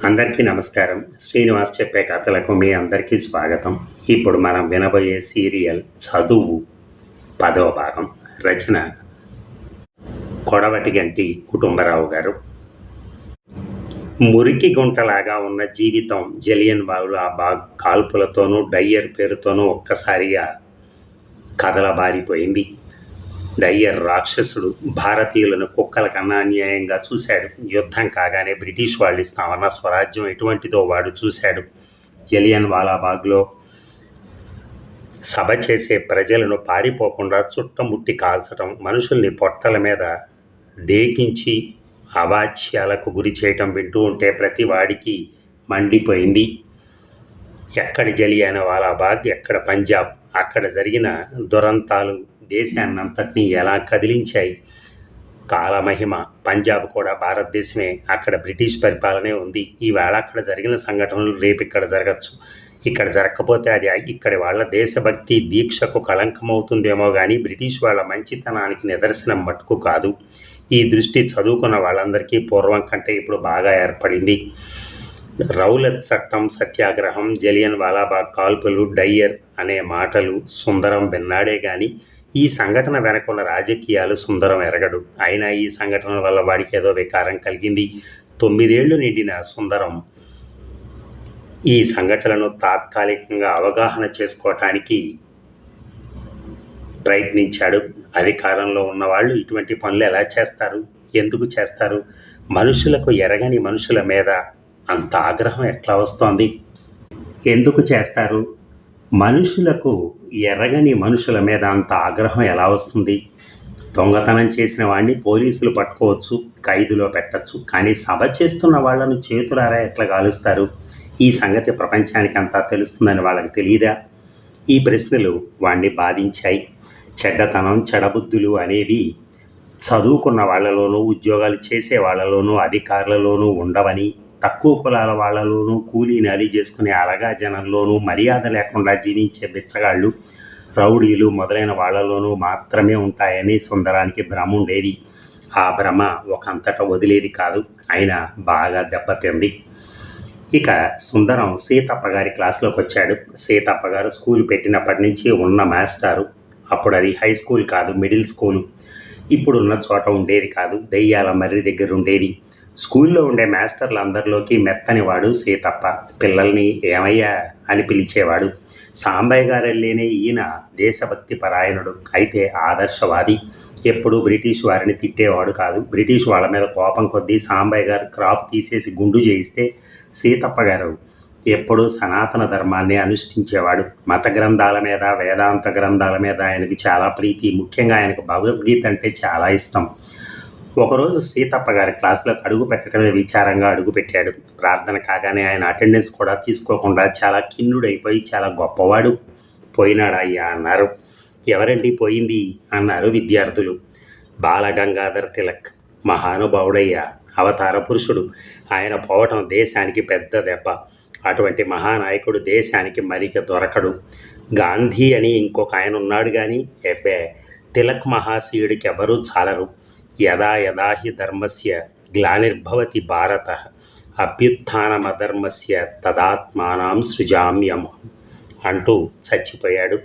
అందరికీ నమస్కారం. శ్రీనివాస్ చెప్పే కథలకు మీ అందరికీ స్వాగతం. ఇప్పుడు మనం వినబోయే సీరియల్ చదువు 10వ భాగం. రచన కొడవటిగంటి కుటుంబరావు గారు. మురికి గుంటలాగా ఉన్న జీవితం జలియన్ వాలాబాగ్ కాల్పులతోనూ డయ్యర్ పేరుతోనూ ఒక్కసారిగా కదలబారిపోయింది. డయ్యర్ రాక్షసుడు. భారతీయులను కుక్కల కన్నా అన్యాయంగా చూశాడు. యుద్ధం కాగానే బ్రిటిష్ వాళ్ళు ఇస్తామన్న స్వరాజ్యం ఎటువంటిదో వాడు చూశాడు. జలియన్ వాలాబాగ్లో సభ చేసే ప్రజలను పారిపోకుండా చుట్టముట్టి కాల్చడం, మనుషుల్ని పొట్టల మీద దేకించి అవాచ్యాలకు గురి చేయటం వింటూ ఉంటే ప్రతి వాడికి మండిపోయింది. ఎక్కడ జలియన్ వాలాబాగ్, ఎక్కడ పంజాబ్. అక్కడ జరిగిన దురంతాలు దేశాన్నంతటినీ ఎలా కదిలించాయి. కాలమహిమ. పంజాబ్ కూడా భారతదేశమే. అక్కడ బ్రిటిష్ పరిపాలనే ఉంది. ఈవేళ అక్కడ జరిగిన సంఘటనలు రేపు ఇక్కడ జరగచ్చు. ఇక్కడ జరగకపోతే అది ఇక్కడి వాళ్ళ దేశభక్తి దీక్షకు కళంకమవుతుందేమో కానీ బ్రిటిష్ వాళ్ళ మంచితనానికి నిదర్శనం మట్టుకు కాదు. ఈ దృష్టి చదువుకున్న వాళ్ళందరికీ పూర్వం కంటే ఇప్పుడు బాగా ఏర్పడింది. రౌలత్ చట్టం, సత్యాగ్రహం, జలియన్ వాలాబాగ్ కాల్పులు, డయ్యర్ అనే మాటలు సుందరం విన్నాడే గాని ఈ సంఘటన వెనకున్న రాజకీయాలు సుందరం ఎరగడు. అయినా ఈ సంఘటన వల్ల వాడికి ఏదో వికారం కలిగింది. 9 ఏళ్లు నిండిన సుందరం ఈ సంఘటనను తాత్కాలికంగా అవగాహన చేసుకోవటానికి ప్రయత్నించాడు. అధికారంలో ఉన్నవాళ్ళు ఇటువంటి పనులు ఎలా చేస్తారు? ఎందుకు చేస్తారు? మనుషులకు ఎరగని మనుషుల మీద అంత ఆగ్రహం ఎట్లా వస్తోంది? ఎందుకు చేస్తారు? మనుషులకు ఎరగని మనుషుల మీద అంత ఆగ్రహం ఎలా వస్తుంది? దొంగతనం చేసిన వాడిని పోలీసులు పట్టుకోవచ్చు, ఖైదులో పెట్టచ్చు. కానీ సభ చేస్తున్న వాళ్లను చేతులారా ఎట్లా కాలుస్తారు? ఈ సంగతి ప్రపంచానికి అంతా తెలుస్తుందని వాళ్ళకి తెలియదా? ఈ ప్రశ్నలు వాణ్ణి బాధించాయి. చెడ్డతనం, చెడబుద్ధులు అనేవి చదువుకున్న వాళ్లలోనూ, ఉద్యోగాలు చేసే వాళ్లలోనూ, అధికారులలోనూ ఉండవని, తక్కువ కులాల వాళ్లలోనూ, కూలీ నాలి చేసుకునే అలగా జనంలోనూ, మర్యాద లేకుండా జీవించే బిచ్చగాళ్ళు, రౌడీలు మొదలైన వాళ్లలోనూ మాత్రమే ఉంటాయని సుందరానికి భ్రమ ఉండేది. ఆ భ్రమ ఒకంతట వదిలేది కాదు. అయినా బాగా దెబ్బతింది. ఇక సుందరం సీతప్ప గారి క్లాసులోకి వచ్చాడు. సీతప్ప గారు స్కూల్ పెట్టినప్పటి నుంచి ఉన్న మాస్టారు. అప్పుడు అది హై స్కూల్ కాదు, మిడిల్ స్కూలు. ఇప్పుడున్న చోట ఉండేది కాదు, దెయ్యాల మర్రి దగ్గర ఉండేది. స్కూల్లో ఉండే మాస్టర్లు అందరిలోకి మెత్తనివాడు సీతప్ప. పిల్లల్ని ఏమయ్యా అని పిలిచేవాడు. సాంబయ్య గారు వెళ్ళేనే ఈయన దేశభక్తి పరాయణుడు, అయితే ఆదర్శవాది. ఎప్పుడూ బ్రిటిష్ వారిని తిట్టేవాడు కాదు. బ్రిటిష్ వాళ్ళ మీద కోపం కొద్దీ సాంబయ్య గారు క్రాప్ తీసేసి గుండు చేయిస్తే సీతప్ప గారు ఎప్పుడూ సనాతన ధర్మాన్ని అనుష్ఠించేవాడు. మత గ్రంథాల మీద, వేదాంత గ్రంథాల మీద ఆయనకి చాలా ప్రీతి. ముఖ్యంగా ఆయనకు భగవద్గీత అంటే చాలా ఇష్టం. ఒకరోజు సీతప్ప గారి క్లాసులోకి అడుగు పెట్టడమే విచారంగా అడుగుపెట్టాడు. ప్రార్థన కాగానే ఆయన అటెండెన్స్ కూడా తీసుకోకుండా చాలా ఖిన్నుడైపోయి, చాలా గొప్పవాడు పోయినాడయ్యా అన్నారు. ఎవరండి పోయింది అన్నారు విద్యార్థులు. బాలగంగాధర్ తిలక్, మహానుభావుడయ్యా, అవతార పురుషుడు. ఆయన పోవటం దేశానికి పెద్ద దెబ్బ. అటువంటి మహానాయకుడు దేశానికి మరిక దొరకడు. గాంధీ అని ఇంకొక ఆయన ఉన్నాడు కానీ ఎబ్బే, తిలక్ మహాశయుడికి ఎవరూ చాలరు. యదా యదా హి ధర్మస్య గ్లానిర్భవతి భారత అభ్యుత్థానమధర్మస్య తదాత్మానం సృజామ్యమహం అంటూ చచ్చిపోయాడు.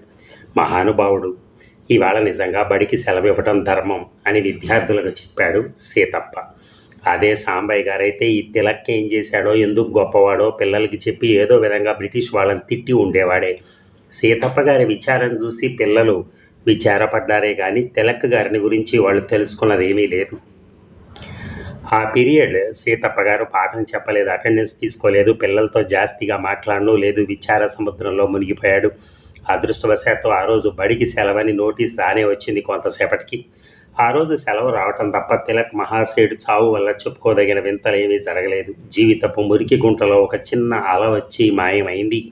మహానుభావుడు. ఇవాళ నిజంగా బడికి సెలవు ఇవ్వటం ధర్మం అని విద్యార్థులకు చెప్పాడు సీతప్ప. అదే సాంబయ్య గారైతే ఈ తిలక్ ఏం చేశాడో, ఎందుకు గొప్పవాడో పిల్లలకి చెప్పి ఏదో విధంగా బ్రిటిష్ వాళ్ళని తిట్టి ఉండేవాడే. సీతప్ప గారి విచారం చూసి పిల్లలు విచారపడ్డారే కానీ తిలక్ గారిని గురించి వాళ్ళు తెలుసుకున్నది ఏమీ లేదు. ఆ పీరియడ్ సీతప్ప గారు పాఠం చెప్పలేదు, అటెండెన్స్ తీసుకోలేదు, పిల్లలతో జాస్తిగా మాట్లాడను లేదు, విచార సముద్రంలో మునిగిపోయాడు. అదృష్టవశాత్తు ఆ రోజు బడికి సెలవని నోటీస్ రానే వచ్చింది కొంతసేపటికి. ఆ రోజు సెలవు రావటం తప్ప తిలక్ మహాశయుడు చావు వల్ల చెప్పుకోదగిన వింతలేమీ జరగలేదు. జీవితపు మురికి గుంటలో ఒక చిన్న అల వచ్చి మాయమైంది.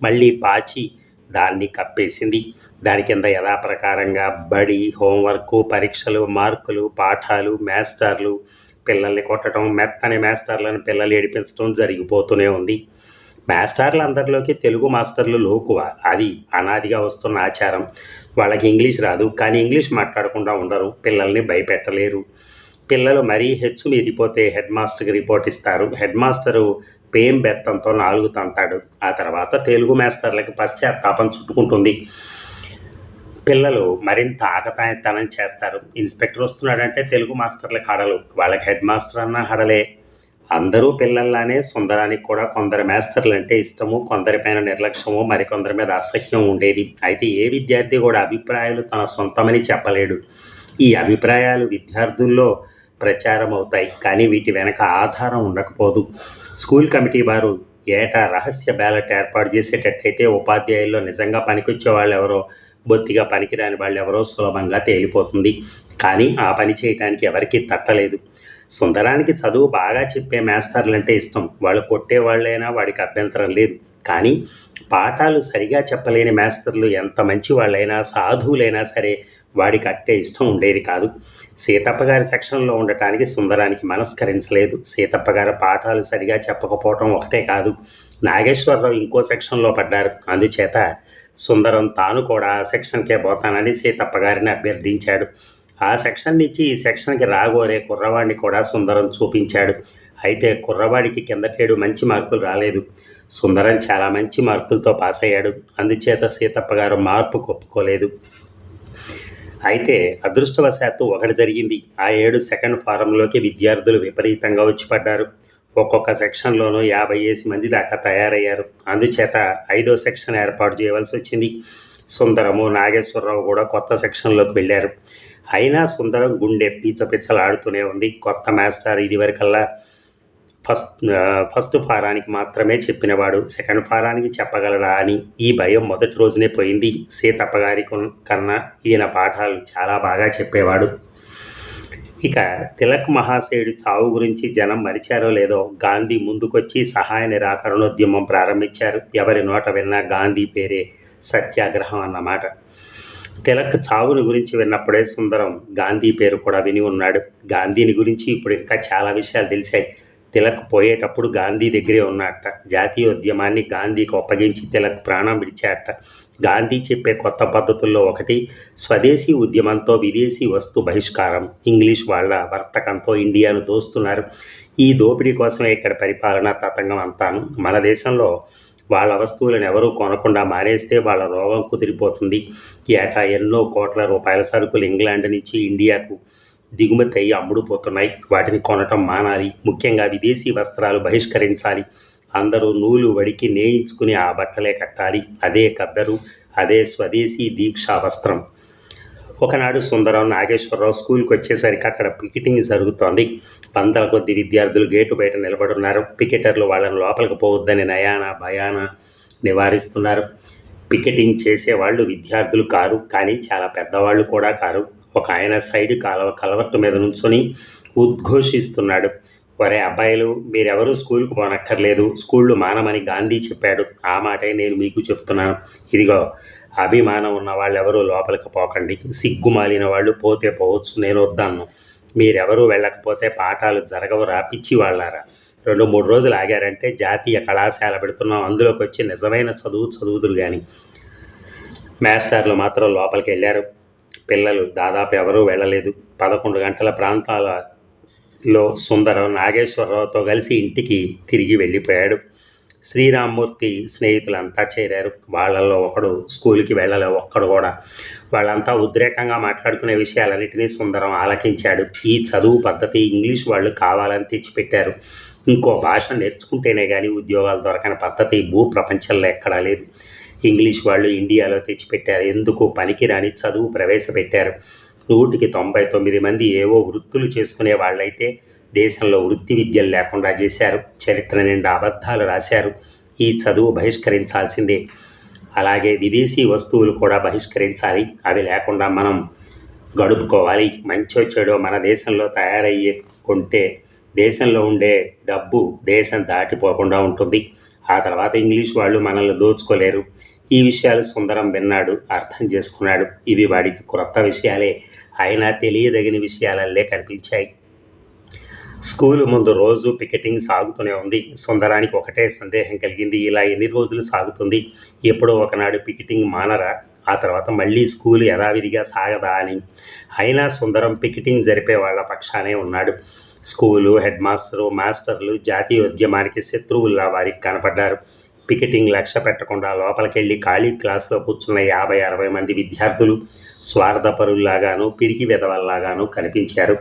మళ్ళీ పాచి దాన్ని కప్పేసింది. దాని కింద యథాప్రకారంగా బడి, హోంవర్కు, పరీక్షలు, మార్కులు, పాఠాలు, మాస్టర్లు పిల్లల్ని కొట్టడం, మెత్తని మాస్టర్లను పిల్లలు ఏడిపించడం జరిగిపోతూనే ఉంది. మాస్టర్లందరిలోకి తెలుగు మాస్టర్లు లోకువ. అది అనాదిగా వస్తున్న ఆచారం. వాళ్ళకి ఇంగ్లీష్ రాదు, కానీ ఇంగ్లీష్ మాట్లాడకుండా ఉండరు. పిల్లల్ని భయపెట్టలేరు. పిల్లలు మరీ హెచ్చు మీరిపోతే హెడ్ మాస్టర్కి రిపోర్ట్ ఇస్తారు. హెడ్ మాస్టరు పేం బెత్తంతో నాలుగు తంతాడు. ఆ తర్వాత తెలుగు మాస్టర్లకి పశ్చాత్తాపం చుట్టుకుంటుంది. పిల్లలు మరింత ఆకతాయితనం చేస్తారు. ఇన్స్పెక్టర్ వస్తున్నాడంటే తెలుగు మాస్టర్లకు హడలు, వాళ్ళకి హెడ్ మాస్టర్ అన్నా హడలే. అందరూ పిల్లల్లానే సుందరానికి కూడా కొందరు మాస్టర్లు అంటే ఇష్టము, కొందరిపైన నిర్లక్ష్యము, మరికొందరి మీద అసహ్యం ఉండేది. అయితే ఏ విద్యార్థి కూడా అభిప్రాయాలు తన సొంతమని చెప్పలేడు. ఈ అభిప్రాయాలు విద్యార్థుల్లో ప్రచారం అవుతాయి, కానీ వీటి వెనక ఆధారం ఉండకపోదు. స్కూల్ కమిటీ వారు ఏటా రహస్య బ్యాలెట్ ఏర్పాటు చేసేటట్టయితే ఉపాధ్యాయుల్లో నిజంగా పనికొచ్చే వాళ్ళు ఎవరో, బొత్తిగా పనికిరాని వాళ్ళు ఎవరో సులభంగా తేలిపోతుంది. కానీ ఆ పని చేయడానికి ఎవరికీ తట్టలేదు. సుందరానికి చదువు బాగా చెప్పే మాస్టర్లు అంటే ఇష్టం. వాళ్ళు కొట్టేవాళ్ళైనా వాడికి అభ్యంతరం లేదు. కానీ పాఠాలు సరిగా చెప్పలేని మాస్టర్లు ఎంత మంచి వాళ్ళైనా, సాధువులైనా సరే వాడికి అట్టే ఇష్టం ఉండేది కాదు. సీతప్ప గారి సెక్షన్లో ఉండటానికి సుందరానికి మనస్కరించలేదు. సీతప్ప గారి పాఠాలు సరిగా చెప్పకపోవటం ఒకటే కాదు, నాగేశ్వరరావు ఇంకో సెక్షన్లో పడ్డారు. అందుచేత సుందరం తాను కూడా ఆ సెక్షన్కే పోతానని సీతప్ప గారిని అభ్యర్థించాడు. ఆ సెక్షన్ నుంచి ఈ సెక్షన్కి రాగోరే కుర్రవాడిని కూడా సుందరం చూపించాడు. అయితే కుర్రవాడికి కిందటేడు మంచి మార్కులు రాలేదు. సుందరం చాలా మంచి మార్కులతో పాస్ అయ్యాడు. అందుచేత సీతప్ప గారు మార్పు ఒప్పుకోలేదు. అయితే అదృష్టవశాత్తు ఒకటి జరిగింది. ఆ ఏడు సెకండ్ ఫారంలోకి విద్యార్థులు విపరీతంగా వచ్చి పడ్డారు. ఒక్కొక్క సెక్షన్లోనూ 50 మంది దాకా తయారయ్యారు. అందుచేత 5వ సెక్షన్ ఏర్పాటు చేయవలసి వచ్చింది. సుందరము, నాగేశ్వరరావు కూడా కొత్త సెక్షన్లోకి వెళ్ళారు. అయినా సుందరం గుండె పిచ్చపిచ్చలాడుతూనే ఉంది. కొత్త మాస్టర్ ఇదివరకల్లా ఫస్ట్ ఫారానికి మాత్రమే చెప్పినవాడు, సెకండ్ ఫారానికి చెప్పగలడా అని ఈ భయం మొదటి రోజునే పోయింది. సీతప్ప గారి కన్నా ఈయన పాఠాలు చాలా బాగా చెప్పేవాడు. ఇక తిలక్ మహాశయుడి చావు గురించి జనం మరిచారో లేదో, గాంధీ ముందుకొచ్చి సహాయ నిరాకరణోద్యమం ప్రారంభించారు. ఎవరి నోట విన్నా గాంధీ పేరే సత్యాగ్రహం అన్నమాట. తిలక్ చావుని గురించి విన్నప్పుడే సుందరం గాంధీ పేరు కూడా విని ఉన్నాడు. గాంధీని గురించి ఇప్పుడు ఇంకా చాలా విషయాలు తెలిసాయి. తిలక్ పోయేటప్పుడు గాంధీ దగ్గరే ఉన్నట్ట. జాతీయోద్యమాన్ని గాంధీకి అప్పగించి తిలక్ ప్రాణం విడిచాట. గాంధీ చెప్పే కొత్త పద్ధతుల్లో ఒకటి స్వదేశీ ఉద్యమంతో విదేశీ వస్తు బహిష్కారం. ఇంగ్లీష్ వాళ్ళ వర్తకంతో ఇండియాను దోస్తున్నారు. ఈ దోపిడీ కోసమే ఇక్కడ పరిపాలనా తతంగం అంతాను. మన దేశంలో వాళ్ళ వస్తువులను ఎవరూ కొనకుండా మానేస్తే వాళ్ళ రోగం కుదిరిపోతుంది. ఏటా ఎన్నో కోట్ల రూపాయల సరుకులు ఇంగ్లాండ్ నుంచి ఇండియాకు దిగుమతి అయ్యి అమ్ముడుపోతున్నాయి. వాటిని కొనటం మానాలి. ముఖ్యంగా విదేశీ వస్త్రాలు బహిష్కరించాలి. అందరూ నూలు వడికి నేయించుకుని ఆ బట్టలే కట్టాలి. అదే కద్దరు, అదే స్వదేశీ దీక్షా వస్త్రం. ఒకనాడు సుందరం, నాగేశ్వరరావు స్కూల్కి వచ్చేసరికి అక్కడ పికెటింగ్ జరుగుతోంది. వందల కొద్ది విద్యార్థులు గేటు బయట నిలబడున్నారు. పికెటర్లు వాళ్ళని లోపలికి పోవద్దని నయాన భయాన నివారిస్తున్నారు. పికెటింగ్ చేసేవాళ్ళు విద్యార్థులు కారు, కానీ చాలా పెద్దవాళ్ళు కూడా కారు. ఒక ఆయన సైడ్ కలవట్టు మీద నుంచొని ఉద్ఘోషిస్తున్నాడు. ఒరే అబ్బాయిలు, మీరెవరూ స్కూల్కి పోనక్కర్లేదు. స్కూళ్ళు మానమని గాంధీ చెప్పాడు. ఆ మాటే నేను మీకు చెప్తున్నాను. ఇదిగో, అభిమానం ఉన్న వాళ్ళెవరూ లోపలికి పోకండి. సిగ్గుమాలిన వాళ్ళు పోతే పోవచ్చు, నేను వద్దాను. మీరెవరూ వెళ్ళకపోతే పాఠాలు జరగవురా పిచ్చి వాళ్ళారా. 2-3 రోజులు ఆగారంటే జాతీయ కళాశాల పెడుతున్నాం, అందులోకి వచ్చి నిజమైన చదువుదురు కానీ. మాస్టర్లు మాత్రం లోపలికి వెళ్ళారు. పిల్లలు దాదాపు ఎవరూ వెళ్ళలేదు. 11 గంటల ప్రాంతాలలో సుందరం నాగేశ్వరరావుతో కలిసి ఇంటికి తిరిగి వెళ్ళిపోయాడు. శ్రీరామ్మూర్తి స్నేహితులంతా చేరారు. వాళ్ళల్లో ఒకడు స్కూల్కి వెళ్ళలే, ఒక్కడు కూడా. వాళ్ళంతా ఉద్రేకంగా మాట్లాడుకునే విషయాలన్నింటినీ సుందరం ఆలకించాడు. ఈ చదువు పద్ధతి ఇంగ్లీష్ వాళ్ళు కావాలని తెచ్చిపెట్టారు. ఇంకో భాష నేర్చుకుంటేనే కానీ ఉద్యోగాలు దొరకని పద్ధతి భూప్రపంచంలో ఎక్కడా లేదు. ఇంగ్లీష్ వాళ్ళు ఇండియాలో తెచ్చిపెట్టారు. ఎందుకు పనికిరాని చదువు ప్రవేశపెట్టారు. 100కి 99 మంది ఏవో వృత్తులు చేసుకునే వాళ్ళైతే దేశంలో వృత్తి విద్యలు లేకుండా చేశారు. చరిత్ర నిండా అబద్ధాలు రాశారు. ఈ చదువు బహిష్కరించాల్సిందే. అలాగే విదేశీ వస్తువులు కూడా బహిష్కరించాలి. అవి లేకుండా మనం గడుపుకోవాలి. మంచో చెడో మన దేశంలో తయారయ్యే కొంటే దేశంలో ఉండే డబ్బు దేశం దాటిపోకుండా ఉంటుంది. ఆ తర్వాత ఇంగ్లీష్ వాళ్ళు మనల్ని దోచుకోలేరు. ఈ విషయాలు సుందరం విన్నాడు, అర్థం చేసుకున్నాడు. ఇవి వాడికి క్రొత్త విషయాలే, అయినా తెలియదగిన విషయాలల్లే కనిపించాయి. స్కూలు ముందు రోజు పికెటింగ్ సాగుతూనే ఉంది. సుందరానికి ఒకటే సందేహం కలిగింది. ఇలా ఎన్ని రోజులు సాగుతుంది? ఎప్పుడో ఒకనాడు పికెటింగ్ మానరా? ఆ తర్వాత మళ్ళీ స్కూలు యథావిధిగా సాగదా అని. అయినా సుందరం పికెటింగ్ జరిపే వాళ్ళ పక్షానే ఉన్నాడు. స్కూలు, హెడ్ మాస్టరు, మాస్టర్లు జాతీయోద్యమానికి శత్రువుల్లా వారికి కనపడ్డారు. పికెటింగ్ లక్ష్య పెట్టకుండా లోపలికెళ్ళి ఖాళీ క్లాసులో కూర్చున్న 50-60 మంది విద్యార్థులు స్వార్థపరుల్లాగాను, పిరికి వెధవల్లాగాను కనిపించారు.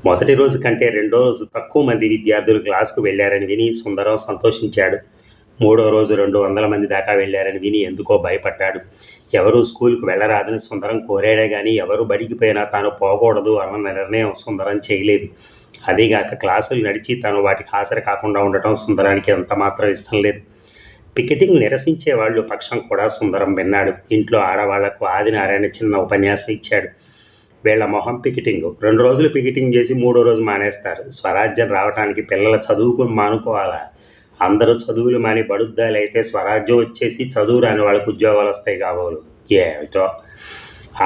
మొదటి రోజు కంటే రెండో రోజు తక్కువ మంది విద్యార్థులు క్లాసుకు వెళ్ళారని విని సుందరం సంతోషించాడు. మూడో రోజు 200 మంది దాకా వెళ్ళారని విని ఎందుకో భయపడ్డాడు. ఎవరూ స్కూలుకు వెళ్ళరాదని సుందరం కోరాడే కానీ ఎవరు బడికి పోయినా తాను పోకూడదు అన్న నిర్ణయం సుందరం చేయలేదు. అదీగాక క్లాసులు నడిచి తాను వాటికి హాజరు కాకుండా ఉండటం సుందరానికి ఎంతమాత్రం ఇష్టం లేదు. పికెటింగ్ నిరసించే వాళ్ళు పక్షం కూడా సుందరం విన్నాడు. ఇంట్లో ఆడవాళ్లకు ఆదినారాయణ చిన్న ఉపన్యాసం ఇచ్చాడు. వీళ్ళ మొహం పికెటింగ్ 2 రోజులు పికెటింగ్ చేసి 3వ రోజు మానేస్తారు. స్వరాజ్యం రావడానికి పిల్లల చదువుకుని మానుకోవాలా? అందరూ చదువులు మాని బడుద్దాలు అయితే స్వరాజ్యం వచ్చేసి చదువు రాని వాళ్ళకు ఉద్యోగాలు వస్తాయి కాబోలు. ఏమిటో.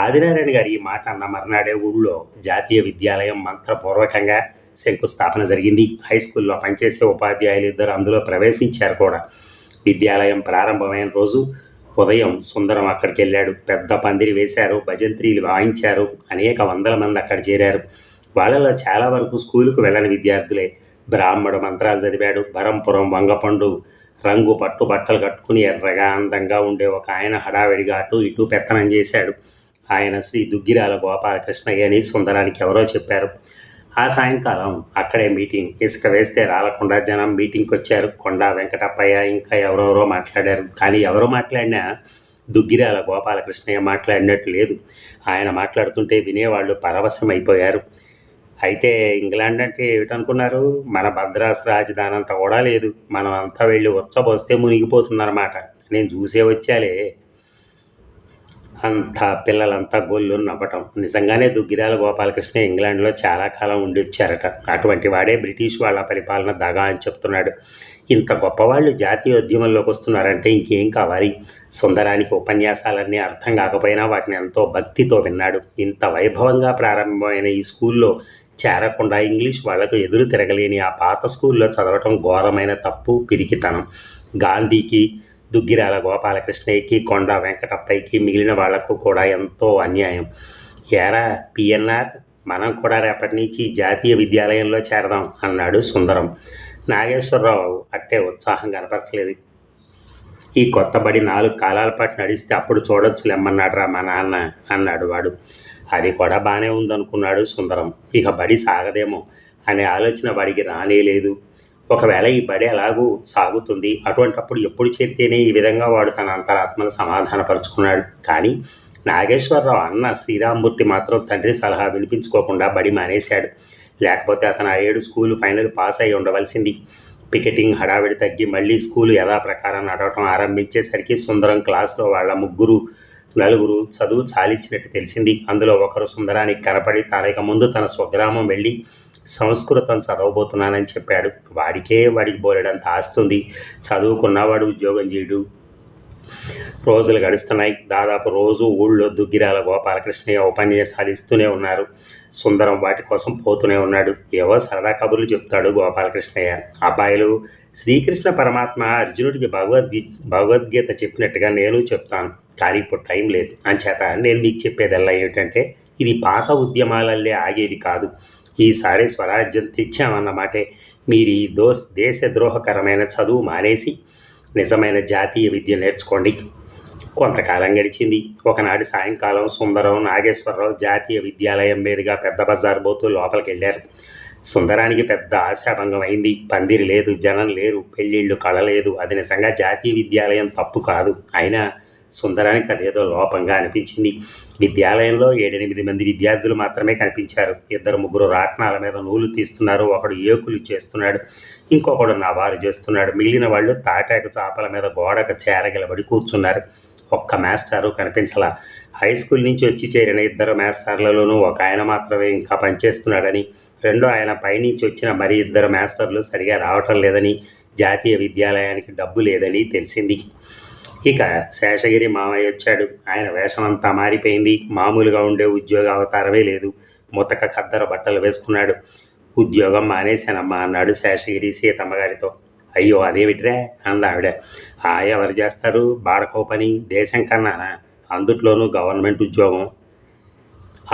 ఆదినారాయణ గారు ఈ మాట అన్న మర్నాడే ఊళ్ళో జాతీయ విద్యాలయం మంత్రపూర్వకంగా శంకుస్థాపన జరిగింది. హై స్కూల్లో పనిచేసే ఉపాధ్యాయులు 2 అందులో ప్రవేశించారు కూడా. విద్యాలయం ప్రారంభమైన రోజు ఉదయం సుందరం అక్కడికి వెళ్ళాడు. పెద్ద పందిరి వేశారు, భజంత్రీలు వాయించారు. అనేక వందల మంది అక్కడ చేరారు. వాళ్ళలో చాలా వరకు స్కూలుకు వెళ్ళని విద్యార్థులే. బ్రాహ్మడు మంత్రాలు చదివాడు. బరంపురం వంగపండు రంగు పట్టు బట్టలు కట్టుకుని ఎర్రగా అందంగా ఉండే ఒక ఆయన హడావిడిగా అటు ఇటు పెత్తనం చేశాడు. ఆయన శ్రీ దుగ్గిరాల గోపాలకృష్ణయ్య అని సుందరానికి ఎవరో చెప్పారు. ఆ సాయంకాలం అక్కడే మీటింగ్. ఇసుక వేస్తే రాలకుండా జనం మీటింగ్కి వచ్చారు. కొండా వెంకటప్పయ్య ఇంకా ఎవరెవరో మాట్లాడారు. కానీ ఎవరు మాట్లాడినా దుగ్గిరాల గోపాలకృష్ణయ్య మాట్లాడినట్టు లేదు. ఆయన మాట్లాడుతుంటే వినేవాళ్ళు పరవశమైపోయారు. అయితే ఇంగ్లాండ్ అంటే ఏమిటనుకున్నారు? మన భద్రాస్ రాజధాని అంతా కూడా లేదు. మనం అంతా వెళ్ళి ఉచ్చబోస్తే మునిగిపోతుందన్నమాట. నేను చూసే వచ్చాలే. అంతా పిల్లలంతా గొల్లు నవ్వటం. నిజంగానే దుగ్గిరాల గోపాలకృష్ణ ఇంగ్లాండ్లో చాలా కాలం ఉండి వచ్చారట. అటువంటి వాడే బ్రిటిష్ వాళ్ళ పరిపాలన దగా అని చెప్తున్నాడు. ఇంత గొప్పవాళ్ళు జాతీయోద్యమంలోకి వస్తున్నారంటే ఇంకేం కావాలి? సుందరానికి ఉపన్యాసాలన్నీ అర్థం కాకపోయినా వాటిని ఎంతో భక్తితో విన్నాడు. ఇంత వైభవంగా ప్రారంభమైన ఈ స్కూల్లో చేరకుండా ఇంగ్లీష్ వాళ్లకు ఎదురు తిరగలేని ఆ పాత స్కూల్లో చదవటం ఘోరమైన తప్పు, పిరికితనం. గాంధీకి, దుగ్గిరాల గోపాలకృష్ణయ్యకి, కొండా వెంకటప్పయ్యకి, మిగిలిన వాళ్లకు కూడా ఎంతో అన్యాయం. ఏరా పిఎన్ఆర్, మనం కూడా రేపటి నుంచి జాతీయ విద్యాలయంలో చేరదాం అన్నాడు సుందరం. నాగేశ్వరరావు అట్టే ఉత్సాహం కనపరచలేదు. ఈ కొత్త బడి 4 కాలాల పాటు నడిస్తే అప్పుడు చూడొచ్చులేమ్మన్నాడు రా మా నాన్న అన్నాడు వాడు. అది కూడా బాగానే ఉందనుకున్నాడు సుందరం. ఇక బడి సాగదేమో అనే ఆలోచన వాడికి రానేలేదు. ఒకవేళ ఈ బడి ఎలాగూ సాగుతుంది, అటువంటప్పుడు ఎప్పుడు చేరితేనే ఈ విధంగా వాడు తన అంతరాత్మను సమాధానపరుచుకున్నాడు. కానీ నాగేశ్వరరావు అన్న శ్రీరామ్మూర్తి మాత్రం తండ్రి సలహా వినిపించుకోకుండా బడి మానేశాడు. లేకపోతే అతను ఆ 7 స్కూలు ఫైనల్ పాస్ అయి ఉండవలసింది. పికెటింగ్ హడావిడి తగ్గి మళ్ళీ స్కూలు యథాప్రకారం నడవటం ఆరంభించేసరికి సుందరం క్లాసులో వాళ్ళ 3-4 చదువు చాలించినట్టు తెలిసింది. అందులో ఒకరు సుందరానికి కనపడి తానిక ముందు తన స్వగ్రామం వెళ్ళి సంస్కృతం చదవబోతున్నానని చెప్పాడు. వాడికి బోలెడంత ఆస్తుంది. చదువుకున్నవాడు ఉద్యోగం చేయడు. రోజులు గడుస్తున్నాయి. దాదాపు రోజు ఊళ్ళో దుగ్గిరాల గోపాలకృష్ణయ్య ఉపన్యాసాలు ఇస్తూనే ఉన్నారు. సుందరం వాటి కోసం పోతూనే ఉన్నాడు. ఏవో సరదా కబుర్లు చెప్తాడు గోపాలకృష్ణయ్య. అబ్బాయిలు, శ్రీకృష్ణ పరమాత్మ అర్జునుడికి భగవద్గీత చెప్పినట్టుగా నేను చెప్తాను, కానీ ఇప్పుడు టైం లేదు. అంచేత నేను మీకు చెప్పేదల్లా ఏమిటంటే, ఇది పాత ఉద్యమాలల్లే ఆగేది కాదు. ఈసారి స్వరాజ్యం తెచ్చామన్నమాటే. మీరు ఈ దేశద్రోహకరమైన చదువు మానేసి నిజమైన జాతీయ విద్య నేర్చుకోండి. కొంతకాలం గడిచింది. ఒకనాడు సాయంకాలం సుందరం, నాగేశ్వరరావు జాతీయ విద్యాలయం మీదుగా పెద్ద బజారు పోతూ లోపలికి వెళ్ళారు. సుందరానికి పెద్ద ఆశాభంగం అయింది. పందిరి లేదు, జనం లేరు, పెళ్ళిళ్ళు కళలేదు. అది నిజంగా జాతీయ విద్యాలయం తప్పు కాదు. అయినా సుందరానికి అదేదో లోపంగా అనిపించింది. విద్యాలయంలో 7-8 మంది విద్యార్థులు మాత్రమే కనిపించారు. 2-3 రాట్నాల మీద నూలు తీస్తున్నారు. ఒకడు ఏకులు చేస్తున్నాడు, ఇంకొకడు నవారు చేస్తున్నాడు. మిగిలిన వాళ్ళు తాటాకు చాపల మీద గోడకు చేరగిలబడి కూర్చున్నారు. ఒక్క మాస్టారు కనిపించలా. హై స్కూల్ నుంచి వచ్చి చేరిన 2 మాస్టర్లలోనూ ఒక ఆయన మాత్రమే ఇంకా పనిచేస్తున్నాడని, రెండో ఆయన పైనుంచి వచ్చిన మరి 2 మాస్టర్లు సరిగా రావటం లేదని, జాతీయ విద్యాలయానికి డబ్బు లేదని తెలిసింది. ఇక శేషగిరి మామయ్య వచ్చాడు. ఆయన వేషం అంతా మారిపోయింది. మామూలుగా ఉండే ఉద్యోగ అవతారమే లేదు. ముతక ఖద్దర బట్టలు వేసుకున్నాడు. ఉద్యోగం మానేశానమ్మా అన్నాడు శేషగిరి సీతమ్మగారితో. అయ్యో అదేమిట్రా అందావిడ. ఎవరు చేస్తారు బాడకో పని, దేశం కన్నానా? అందుట్లోనూ గవర్నమెంట్ ఉద్యోగం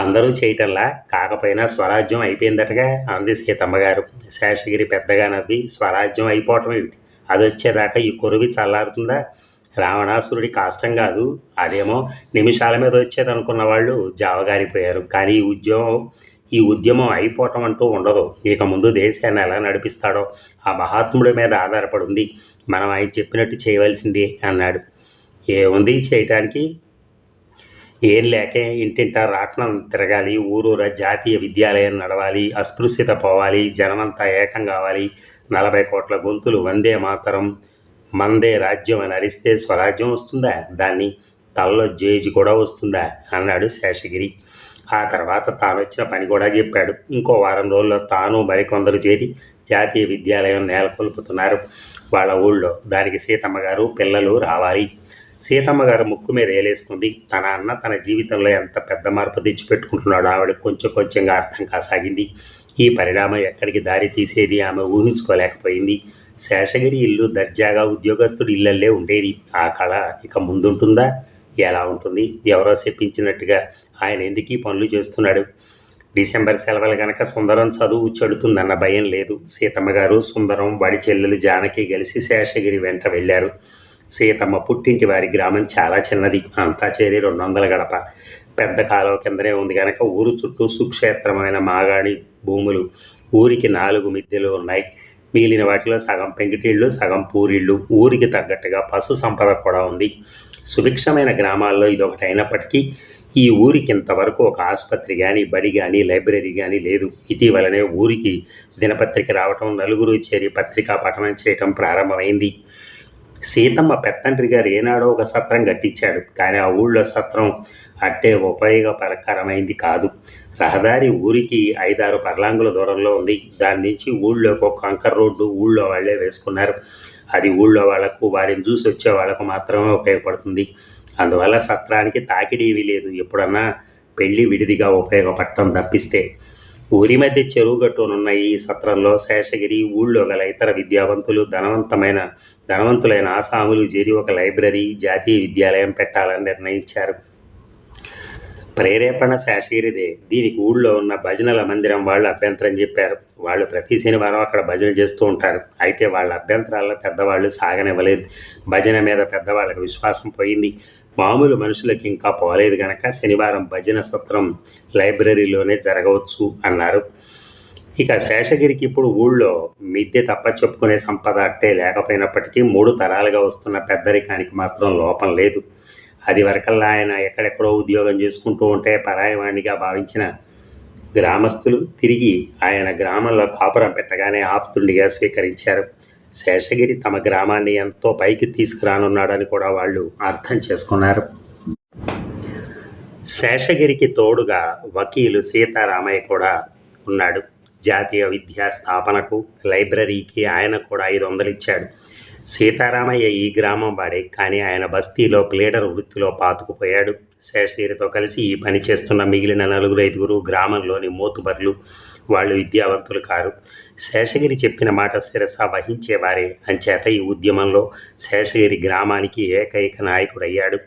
అందరూ చేయటంలా, కాకపోయినా స్వరాజ్యం అయిపోయిందటగా అంది సీతమ్మ గారు. శేషగిరి పెద్దగా నవ్వి, స్వరాజ్యం అయిపోవటం ఏమిటి, అదొచ్చేదాకా ఈ కొరువి చల్లారుతుందా? రావణాసురుడి కాష్టం కాదు, అదేమో నిమిషాల మీద వచ్చేదనుకున్న వాళ్ళు జావగారిపోయారు. కానీ ఈ ఉద్యమం అయిపోవటం అంటూ ఉండదు. ఇక ముందు దేశాన్ని ఎలా నడిపిస్తాడో ఆ మహాత్ముడి మీద ఆధారపడి ఉంది. మనం ఆయన చెప్పినట్టు చేయవలసిందే అన్నాడు. ఏముంది చేయటానికి, ఏం లేకే ఇంటింటా రాట్నం తిరగాలి, ఊరూరా జాతీయ విద్యాలయం నడవాలి, అస్పృశ్యత పోవాలి, జనమంతా ఏకం కావాలి, 40 కోట్ల గొంతులు వందే మాతరం మందే రాజ్యం అని అరిస్తే స్వరాజ్యం వస్తుందా? దాన్ని తలలో జేజి కూడా వస్తుందా? అన్నాడు శేషగిరి. ఆ తర్వాత తాను వచ్చిన పని కూడా చెప్పాడు. ఇంకో వారం రోజుల్లో తాను మరికొందరు చేరి జాతీయ విద్యాలయం నెలకొల్పుతున్నారు వాళ్ళ ఊళ్ళో. దానికి సీతమ్మ గారు పిల్లలు రావాలి. సీతమ్మ గారు ముక్కు మీద ఏలేసుకుంది. తన అన్న తన జీవితంలో ఎంత పెద్ద మార్పు తెచ్చిపెట్టుకుంటున్నాడో ఆవిడ కొంచెం కొంచెంగా అర్థం కాసాగింది. ఈ పరిణామం ఎక్కడికి దారి తీసేది ఆమె ఊహించుకోలేకపోయింది. శేషగిరి ఇల్లు దర్జాగా ఉద్యోగస్తుడు ఇళ్ళల్లే ఉండేది. ఆ కళ ఇక ముందుంటుందా? ఎలా ఉంటుంది? ఎవరో చెప్పించినట్టుగా ఆయన ఎందుకీ పనులు చేస్తున్నాడు? డిసెంబర్ సెలవులు గనక సుందరం చదువు చెడుతుందన్న భయం లేదు. సీతమ్మ గారు, సుందరం, వాడి చెల్లెలు జానకి కలిసి శేషగిరి వెంట వెళ్ళారు. సీతమ్మ పుట్టింటి వారి గ్రామం చాలా చిన్నది. అంతా చేరి 200 గడప. పెద్ద కాలువ కిందనే ఉంది కనుక ఊరు చుట్టూ సుక్షేత్రమైన మాగాణి భూములు. ఊరికి 4 మిద్దెలు ఉన్నాయి. మిగిలిన వాటిలో సగం పెంకిటిళ్ళు, సగం పూరిళ్ళు. ఊరికి తగ్గట్టుగా పశు సంపద కూడా ఉంది. సుభిక్షమైన గ్రామాల్లో ఇదొకటి అయినప్పటికీ ఈ ఊరికి ఇంతవరకు ఒక ఆసుపత్రి కానీ, బడి కానీ, లైబ్రరీ కానీ లేదు. ఇటీవలనే ఊరికి దినపత్రిక రావటం, నలుగురు చేరి పత్రికా పఠనం చేయటం ప్రారంభమైంది. సీతమ్మ పెత్తండ్రి గారు ఏనాడో ఒక సత్రం కట్టించాడు. కానీ ఆ ఊళ్ళో సత్రం అట్టే ఉపయోగకరమైంది కాదు. రహదారి ఊరికి 5-6 పర్లాంగుల దూరంలో ఉంది. దాని నుంచి ఊళ్ళోకి ఒక కంకర్ రోడ్డు ఊళ్ళో వాళ్లే వేసుకున్నారు. అది ఊళ్ళో వాళ్లకు, వారిని చూసి వచ్చే వాళ్లకు మాత్రమే ఉపయోగపడుతుంది. అందువల్ల సత్రానికి తాకిడేవీ లేదు. ఎప్పుడన్నా పెళ్లి విడిదిగా ఉపయోగపడటం తప్పిస్తే. ఊరి మధ్య చెరువు గట్టునున్న ఈ సత్రంలో శేషగిరి, ఊళ్ళో గల ఇతర విద్యావంతులు, ధనవంతులైన ఆసాములు చేరి ఒక లైబ్రరీ, జాతీయ విద్యాలయం పెట్టాలని నిర్ణయించారు. ప్రేరేపణ శేషగిరిదే. దీనికి ఊళ్ళో ఉన్న భజనల మందిరం వాళ్ళు అభ్యంతరం చెప్పారు. వాళ్ళు ప్రతి శనివారం అక్కడ భజన చేస్తూ ఉంటారు. అయితే వాళ్ళ అభ్యంతరాల్లో పెద్దవాళ్ళు సాగనివ్వలేదు. భజన మీద పెద్దవాళ్ళకి విశ్వాసం పోయింది. మామూలు మనుషులకి ఇంకా పోలేదు గనక శనివారం భజన సత్రం లైబ్రరీలోనే జరగవచ్చు అన్నారు. ఇక శేషగిరికి ఇప్పుడు ఊళ్ళో మిద్దె తప్ప చెప్పుకునే సంపద అట్టే లేకపోయినప్పటికీ 3 తరాలుగా వస్తున్న పెద్దరికానికి మాత్రం లోపం లేదు. అది వరకల్లా ఆయన ఎక్కడెక్కడో ఉద్యోగం చేసుకుంటూ ఉంటే పరాయవాణిగా భావించిన గ్రామస్తులు తిరిగి ఆయన గ్రామంలో కాపురం పెట్టగానే ఆప్తుండిగా స్వీకరించారు. శేషగిరి తమ గ్రామాన్ని ఎంతో పైకి తీసుకురానున్నాడని కూడా వాళ్ళు అర్థం చేసుకున్నారు. శేషగిరికి తోడుగా వకీలు సీతారామయ్య కూడా ఉన్నాడు. జాతీయ విద్యా స్థాపనకు, లైబ్రరీకి ఆయన కూడా 500 ఇచ్చాడు. సీతారామయ్య ఈ గ్రామం వాడే, కానీ ఆయన బస్తీలో ప్లేడర్ వృత్తిలో పాతుకుపోయాడు. శేషగిరితో కలిసి ఈ పని చేస్తున్న మిగిలిన 4-5 గ్రామంలోని మోతుబర్లు. వాళ్ళు విద్యావంతులు కారు. శేషగిరి చెప్పిన మాట శిరస వహించేవారే. అంచేత ఈ ఉద్యమంలో శేషగిరి గ్రామానికి ఏకైక నాయకుడయ్యాడు.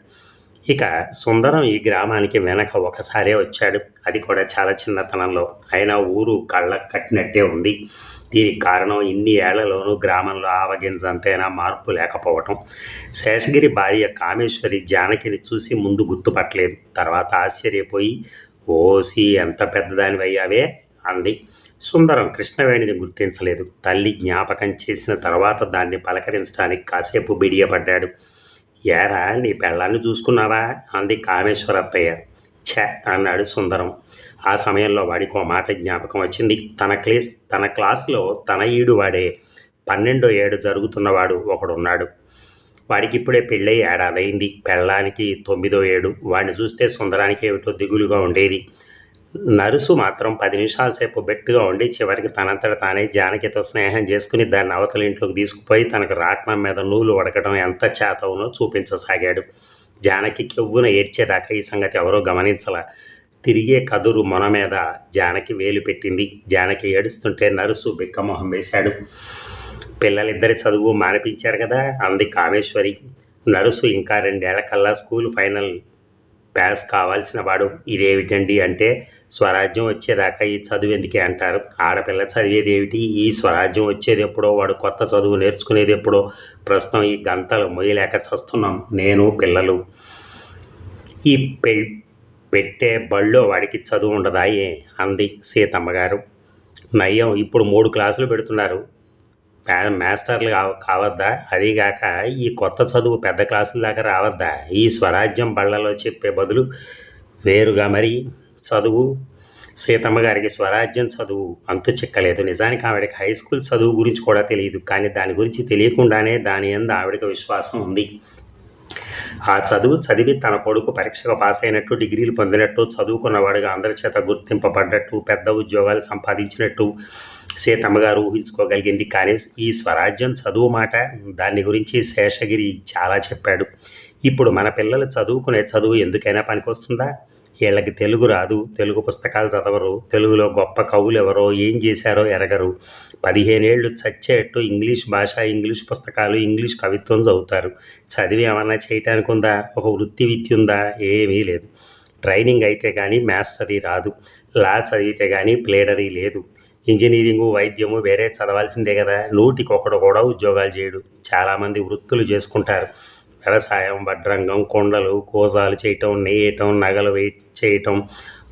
ఇక సుందరం ఈ గ్రామానికి వెనక ఒకసారే వచ్చాడు. అది కూడా చాలా చిన్నతనంలో. అయినా ఊరు కళ్ళకు కట్టినట్టే ఉంది. దీనికి కారణం ఇన్ని ఏళ్లలోనూ గ్రామంలో ఆవగింజంతైనా మార్పు లేకపోవటం. శేషగిరి భార్య కామేశ్వరి జానకిని చూసి ముందు గుర్తుపట్టలేదు. తర్వాత ఆశ్చర్యపోయి, ఓసి ఎంత పెద్దదానివయ్యావే అంది. సుందరం కృష్ణవేణిని గుర్తించలేదు. తల్లి జ్ఞాపకం చేసిన తర్వాత దాన్ని పలకరించడానికి కాసేపు బిడియపడ్డాడు. ఏరా నీ పెళ్ళాన్ని చూసుకున్నావా అంది కామేశ్వరత్తయ్య. ఛ అన్నాడు సుందరం. ఆ సమయంలో వాడికో మాట జ్ఞాపకం వచ్చింది. తన క్లాసులో తన ఈడు వాడే 12వ ఏడు జరుగుతున్నవాడు ఒకడున్నాడు. వాడికి ఇప్పుడే పెళ్ళై ఏడాదైంది. పెళ్ళానికి 9వ ఏడు. వాడిని చూస్తే సుందరానికి ఏమిటో దిగులుగా ఉండేది. నరుసు మాత్రం 10 నిమిషాల సేపు బెట్టుగా ఉండి చివరికి తనంతట తానే జానకితో స్నేహం చేసుకుని దాన్ని అవతల ఇంట్లోకి తీసుకుపోయి తనకు రాట్నం మీద నూలు వడకడం ఎంత చేతవునో చూపించసాగాడు. జానకి కెవ్వున ఏడ్చేదాకా ఈ సంగతి ఎవరో గమనించలా. తిరిగే కదురు మొన మీద జానకి వేలు పెట్టింది. జానకి ఏడుస్తుంటే నరుసు బిక్కమొహం వేశాడు. పిల్లలిద్దరి చదువు మానిపించారు కదా అంది కామేశ్వరి. నరుసు ఇంకా 2 ఏళ్ల కల్లా స్కూల్ ఫైనల్ పాస్ కావాల్సిన వాడు ఇదేమిటండి అంటే స్వరాజ్యం వచ్చేదాకా ఈ చదువు ఎందుకే అంటారు. ఆడపిల్ల చదివేది ఏమిటి, ఈ స్వరాజ్యం వచ్చేది ఎప్పుడో, వాడు కొత్త చదువు నేర్చుకునేది ఎప్పుడో. ప్రస్తుతం ఈ గంటలు మొయ్యలేక చస్తున్నాం నేను పిల్లలు. ఈ పెట్టే బళ్ళో వాడికి చదువు ఉండదా అంది సీతమ్మ గారు. నయ్యం ఇప్పుడు 3 క్లాసులు పెడుతున్నారు, మాస్టర్లు కావద్దా? అదీగాక ఈ కొత్త చదువు పెద్ద క్లాసుల దాకా రావద్దా? ఈ స్వరాజ్యం బళ్ళలో చెప్పే బదులు వేరుగా మరి చదువు. సీతమ్మ గారికి స్వరాజ్యం చదువు అంతు చిక్కలేదు. నిజానికి ఆవిడకి హై స్కూల్ చదువు గురించి కూడా తెలియదు. కానీ దాని గురించి తెలియకుండానే దాని యందు ఆవిడకి విశ్వాసం ఉంది. ఆ చదువు చదివి తన కొడుకు పరీక్షకు పాస్ అయినట్టు, డిగ్రీలు పొందినట్టు, చదువుకున్నవాడుగా అందరి చేత గుర్తింపబడ్డట్టు, పెద్ద ఉద్యోగాలు సంపాదించినట్టు సీతమ్మ గారు ఊహించుకోగలిగింది. కానీ ఈ స్వరాజ్యం చదువు మాట, దాని గురించి శేషగిరి చాలా చెప్పాడు. ఇప్పుడు మన పిల్లలు చదువుకునే చదువు ఎందుకైనా పనికొస్తుందా? వీళ్ళకి తెలుగు రాదు, తెలుగు పుస్తకాలు చదవరు, తెలుగులో గొప్ప కవులు ఎవరో ఏం చేశారో ఎరగరు. 15 ఏళ్ళు చచ్చేట్టు ఇంగ్లీష్ భాష, ఇంగ్లీష్ పుస్తకాలు, ఇంగ్లీష్ కవిత్వం చదువుతారు. చదివి ఏమన్నా చేయటానికి ఉందా? ఒక వృత్తి విద్య ఉందా? ఏమీ లేదు. ట్రైనింగ్ అయితే కానీ మాస్టరీ రాదు. లా చదివితే కానీ ప్లేడరీ లేదు. ఇంజనీరింగు, వైద్యము వేరే చదవాల్సిందే కదా. 100కి 1 కూడా ఉద్యోగాలు చేయడు. చాలామంది వృత్తులు చేసుకుంటారు. వ్యవసాయం, వడ్రంగం, కొండలు, కోజాలు చేయటం, నేయటం, నగలు చేయటం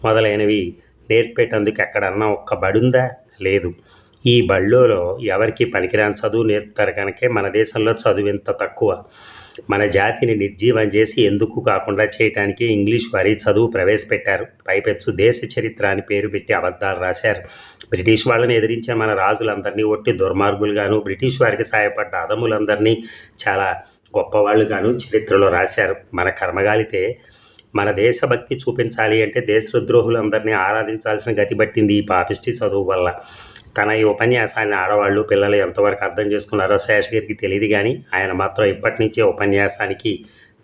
మొదలైనవి నేర్పేటందుకు ఎక్కడన్నా ఒక్క బడుందా? లేదు. ఈ బళ్ళోలో ఎవరికి పనికిరాని చదువు నేర్పుతారు కనుకే మన దేశంలో చదువు ఎంత తక్కువ. మన జాతిని నిర్జీవం చేసి ఎందుకు కాకుండా చేయటానికి ఇంగ్లీష్ వారి చదువు ప్రవేశపెట్టారు. పైపెచ్చు దేశ చరిత్ర అని పేరు పెట్టి అబద్ధాలు రాశారు. బ్రిటిష్ వాళ్ళని ఎదిరించే మన రాజులందరినీ ఒట్టి దుర్మార్గులుగాను, బ్రిటిష్ వారికి సాయపడ్డ అదములందరినీ చాలా గొప్పవాళ్ళుగాను చరిత్రలో రాశారు. మన కర్మగాలితే మన దేశభక్తి చూపించాలి అంటే దేశద్రోహులందరినీ ఆరాధించాల్సిన గతి పట్టింది ఈ పాపిష్టి చదువు వల్ల. తన ఈ ఉపన్యాసాన్ని ఆడవాళ్ళు, పిల్లలు ఎంతవరకు అర్థం చేసుకున్నారో శేషగిరికి తెలియదు. కానీ ఆయన మాత్రం ఇప్పటి నుంచే ఉపన్యాసానికి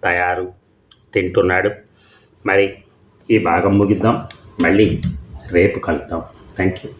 తయారు తింటున్నాడు. మరి ఈ భాగం ముగిద్దాం, మళ్ళీ రేపు కలుద్దాం. Thank you.